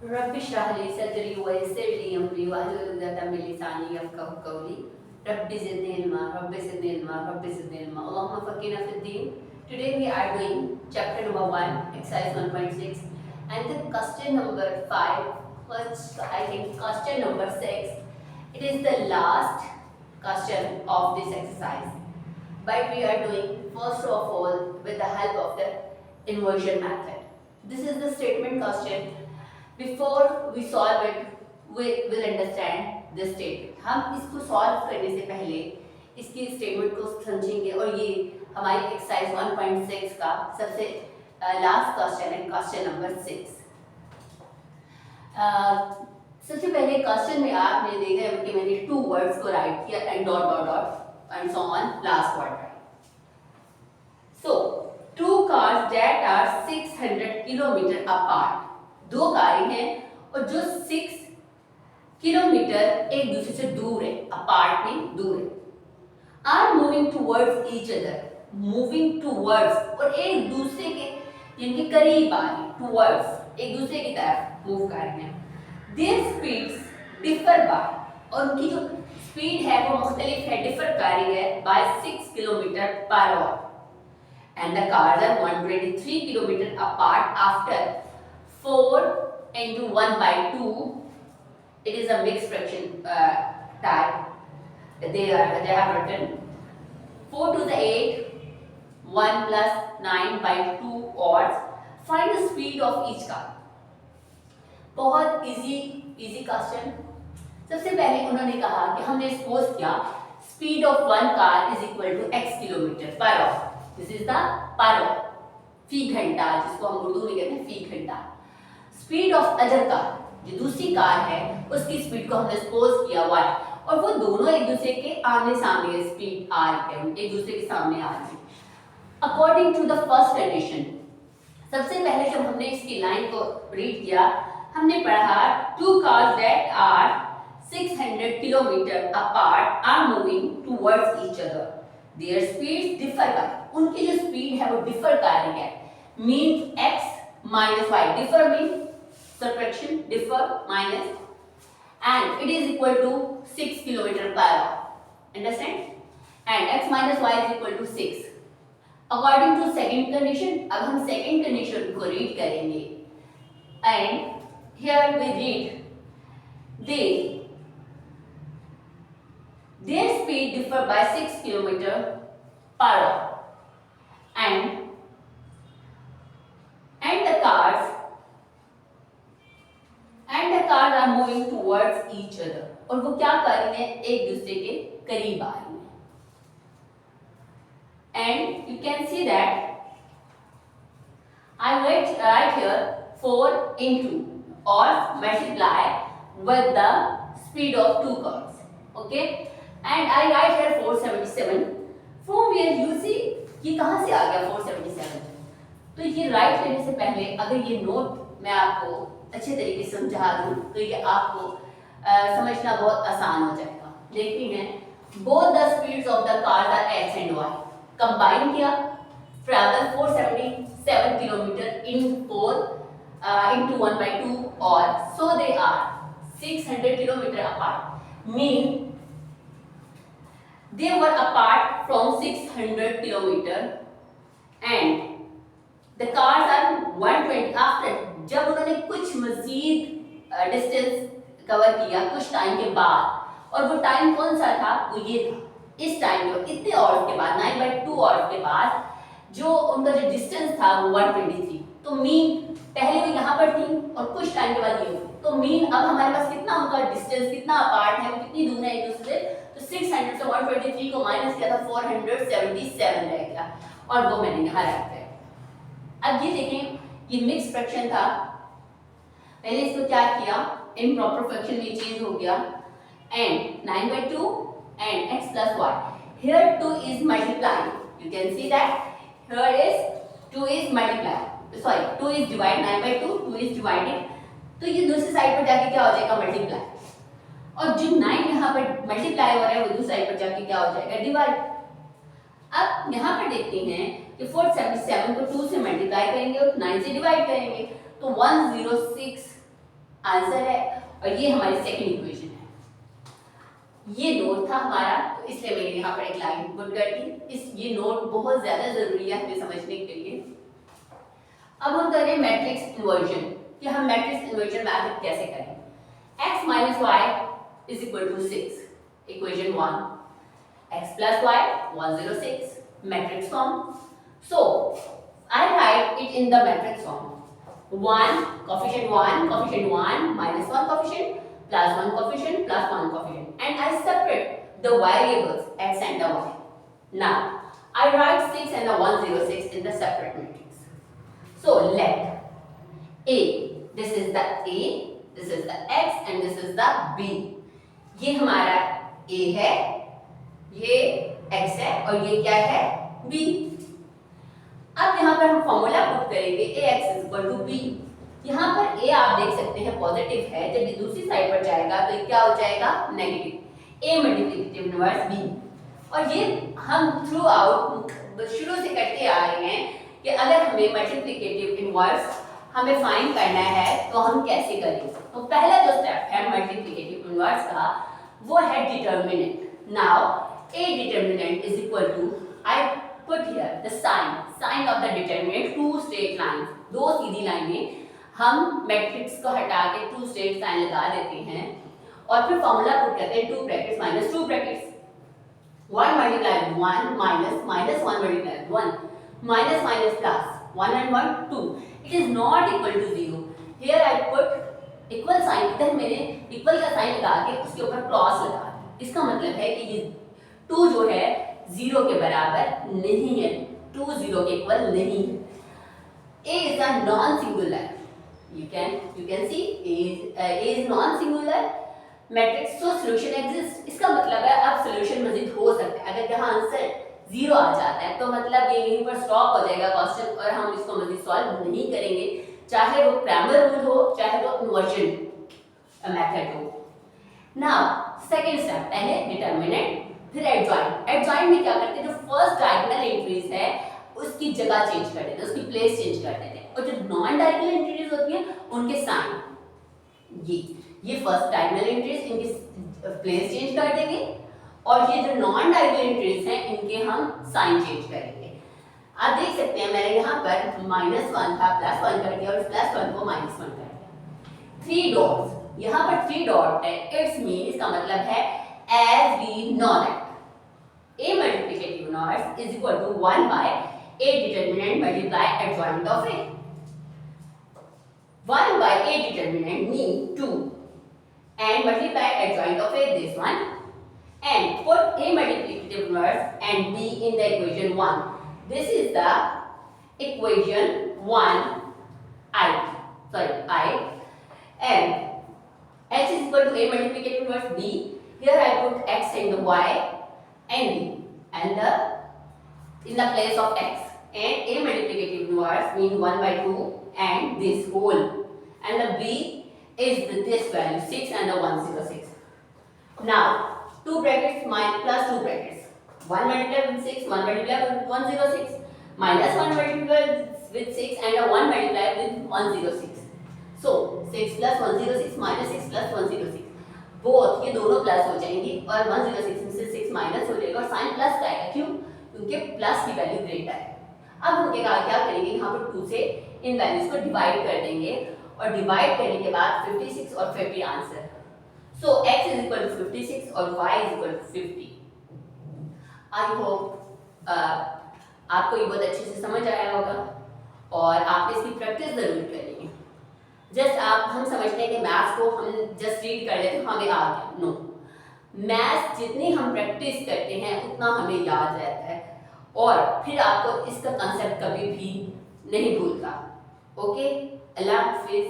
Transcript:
रब इश्रह ली सदरी वयस्सिर ली अमरी वाहलुल उक़दतम मिन लिसानी यफ़क़हू क़ौली रब्बि ज़िदनी इल्मा रब्बि ज़िदनी इल्मा रब्बि ज़िदनी इल्मा अल्लाहुम्मा फ़क़्हिना फ़िद्दीन. Today we are doing chapter number 1 exercise 1.6 and the question number 5, first I think question number 6. It is the last question of this exercise, but we are doing first of all with the help of the inversion method. This is the statement question. Before we solve it, we will understand this statement. हम इसको solve करने से पहले इसकी statement को समझेंगे और ये हमारी एक्सरसाइज 1.6 का सबसे लास्ट क्वेश्चन है, क्वेश्चन नंबर 6. सबसे पहले क्वेश्चन में आपने देखा है कि मैंने 2 वर्ड्स को राइट किया and dot dot dot and so on last word right. So 2 cars that are 600 kilometre apart. 2 कारें हैं और जो 6 किलोमीटर एक दूसरे से दूर है, अपार्ट में दूर है. Are moving towards each other. Moving towards और एक दूसरे के जिनके करीब आ रही, टूवर्ड्स एक दूसरे की तरफ मूव कर रहे हैं. देयर स्पीड्स डिफर बाय, और उनकी जो स्पीड है वो मुख्तलिफ है, डिफर कर रही है by 6 kilometre per hour. And the cars are 123 kilometer apart after 4 into 1 by 2. It is a mixed fraction type. They have written 4 to the 8, 1 plus 9 by 2 odds. Find the speed of each car. बहुत easy question. सबसे पहले उन्होंने कहा कि हमने suppose किया speed of one car is equal to x kilometre per hour. This is the per hour, फी घंटा, जिसको हम उर्दू में कहते हैं फी घंटा. स्पीड ऑफ अदर कार, जो दूसरी कार है उसकी स्पीड को हमने सपोज किया y, और वो दोनों एक दूसरे के आमने सामने स्पीड आ रही है, एक दूसरे के सामने आ रही है. According to the first condition, सबसे पहले जब हमने इसकी लाइन को रीड किया हमने पढ़ा 2 cars that are 600 kilometre apart are moving towards each other. Their speeds differ by, उनकी जो स्पीड है वो डिफर कर रही है. Mean x minus y, differ mean subtraction, differ minus, and it is equal to 6 kilometre per hour. Understand? And x minus y is equal to 6. According to second condition, अब हम second condition को read करेंगे and here we read their speed differ by 6 kilometer per hour and the cars are moving towards each other. और वो क्या कर रही हैं, एक दूसरे के करीब आ रही हैं. and you can see that I write here 4 into or multiply with the speed of 2 cars. Okay, and I write here 477. From where you see ये कहाँ से आ गया 477. तो ये राइट करने से पहले अगर ये नोट मैं आपको अच्छे तरीके से समझा दूँ तो ये आपको समझना बहुत आसान हो जाएगा. देखते हैं both the speeds of the cars are x and y. Combine किया, travel 477 kilometre in 4 into 1 by 2 or so they are 600 kilometer apart. Mean they were apart from 600 kilometer and the cars are 120. after जब उन्होंने कुछ मजीद distance cover किया कुछ time के बाद, और वो टाइम कौन सा था, वो ये था. इस टाइम को इतने आवर्स के बाद 9 by 2 आवर्स के बाद जो उनका जो डिस्टेंस था वो 123. तो मीन पहले वो यहाँ पर थी और कुछ टाइम के बाद ये हुई. तो मीन अब हमारे पास कितना उनका डिस्टेंस कितना अपार्ट है, वो कितनी दूर है एक दूसरे से. तो 600 से 123 को माइनस किया था 477 रह गया और वो मैंने यहाँ रख दिया. अब ये देखें ये मिक्स फ्रैक्शन था, पहले इसको क्या किया, इम्प्रॉपर फ्रैक्शन में चेंज हो गया and 9 by 2 and x plus y. Here 2 is multiplied. You can see that here is 2 is multiplied. Sorry, 2 is divided 9 by 2. 2 is divided. तो ये दूसरी साइड पर जाके क्या हो जाएगा, मल्टीप्लाई. और जो 9 यहाँ पर मल्टीप्लाई हो रहा है वो दूसरी साइड पर जाके क्या हो जाएगा, डिवाइड. अब यहाँ पर देखते हैं कि 477 को 2 से मल्टीप्लाई करेंगे और 9 से डिवाइड करेंगे तो 106 आंसर है और ये हमारी सेकंड इक्वेशन है। ये नोट था हमारा, तो इसलिए मैंने यहाँ पर एक लाइन पुट कर दी। ये नोट बहुत ज्यादा जरूरी है हमें समझने के लिए। अब हम करें मैट्रिक्स इन्वर्जन कि हम मैट्रिक्स इन्वर्जन मैथड कैसे करें। x minus y is equal to 6, equation 1, x plus y 106, matrix form. So I write it in the matrix form. 1 coefficient 1 minus 1 coefficient plus 1 coefficient plus 1 coefficient, and I separate the variables x and the y. Now I write 6 and the 106 in the separate matrix. So let A, this is the A, this is the x and this is the b. ये हमारा A है, ये x है और ये क्या है b. अब यहाँ पर हम फॉर्मूला पुट करेंगे ax is equal to b. यहाँ पर a आप देख सकते हैं पॉजिटिव है, जब ये दूसरी साइड पर जाएगा तो ये क्या हो जाएगा negative, a multiplicative inverse b. और ये हम थ्रू आउट शुरू से करते आ रहे हैं कि अगर हमें मल्टीप्लिकेटिव इनवर्स हमें फाइंड करना है तो हम कैसे करें। तो पहला जो स्टेप है मल्टीप्लिकेटिव इनवर्स का वो है determinant. Now a determinant is equal to, I put here the sign of the determinant, two straight lines, दो सीधी लाइनें। हम मैट्रिक्स को हटा के टू स्ट्रेट लाइन लगा देते हैं और फिर फॉर्मूला पुट करते हैं 2 brackets minus 2 brackets, 1 multiply 1 minus 1 multiply 1 minus minus plus 1 and 1 2. It is not equal to 0. Here I put equal sign, इधर मैंने इक्वल का साइन लगा के उसके ऊपर क्रॉस लगा दिया। इसका मतलब है कि ये 2 जो है 0 के बराबर नहीं है, 2 0 के इक्वल नहीं है। A is a non-singular. You can see A is non-singular matrix, so solution exists. इसका मतलब है अब solution मजीद हो सकता है। अगर यहाँ आंसर 0 आ जाता है तो मतलब ये यहीं पर स्टॉप हो जाएगा क्वेश्चन और हम इसको मजीद सॉल्व नहीं करेंगे, चाहे वो क्रैमर रूल हो चाहे वो इन्वर्जन मेथड हो। नाउ सेकंड स्टेप, पहले डिटर्मिनेंट फिर एडजॉइंट। एडजॉइंट में क्या करते हैं, जो फर्स्ट डायगोनल एंट्रीज है उसकी जगह चेंज कर देते हैं, उसकी प्लेस चेंज कर देते हैं, और जो नॉन डायगोनल एंट्रीज होती हैं उनके साइन, ये फर्स्ट डायगोनल एंट्रीज इनकी प्लेस चेंज कर देंगे और ये जो नॉन डायगोनल एंट्रीज हैं इनके हम साइन चेंज करेंगे। आप देख सकते हैं मैंने यहाँ पर -1 था +1 कर दिया और +1 को -1 कर दिया। 3 डॉट्स, यहाँ पर 3 डॉट है, इट्स मीन इसका मतलब है as we know that A multiplicative inverse is equal to 1 by A determinant multiply adjoint of A. 1 by A determinant mean 2 and multiply adjoint of A this one and put A multiplicative inverse and B in the equation 1. This is the equation 1 I and H is equal to A multiplicative inverse B. Here I put X and the Y and B and in the place of X, and A multiplicative inverse mean 1 by 2 and this whole, and the B is this value 6 and the 106. Now 2 brackets plus 2 brackets, 1 multiplied with 6, 1 multiplied with 106, minus 1 multiplied with 6 and a 1 multiplied with 106. So 6 plus 106 minus 6 plus 106, both ये दोनों plus हो जाएंगी और 106 में से 6 minus हो जाएगा और साइन प्लस का आएगा, क्यों, क्योंकि प्लस की वैल्यू ग्रेटर है। अब हम क्या करेंगे, यहाँ पर 2 से इन वैल्यूज को डिवाइड कर देंगे और डिवाइड करने के बाद 56 और 50 answer. So x is equal to 56 और y is equal to 50। I hope आपको ये बहुत अच्छे से समझ आया होगा और आप इसकी प्रैक्टिस जरूर करेंगे। जस्ट हम समझते हैं कि मैथ्स को हम जस्ट रीड कर लेते हैं हमें आ गया, नो, मैथ्स जितनी हम प्रैक्टिस करते हैं उतना हमें याद रहता है और फिर आपको इसका कंसेप्ट कभी भी नहीं भूलता। ओके, अल्लाह हाफिज़।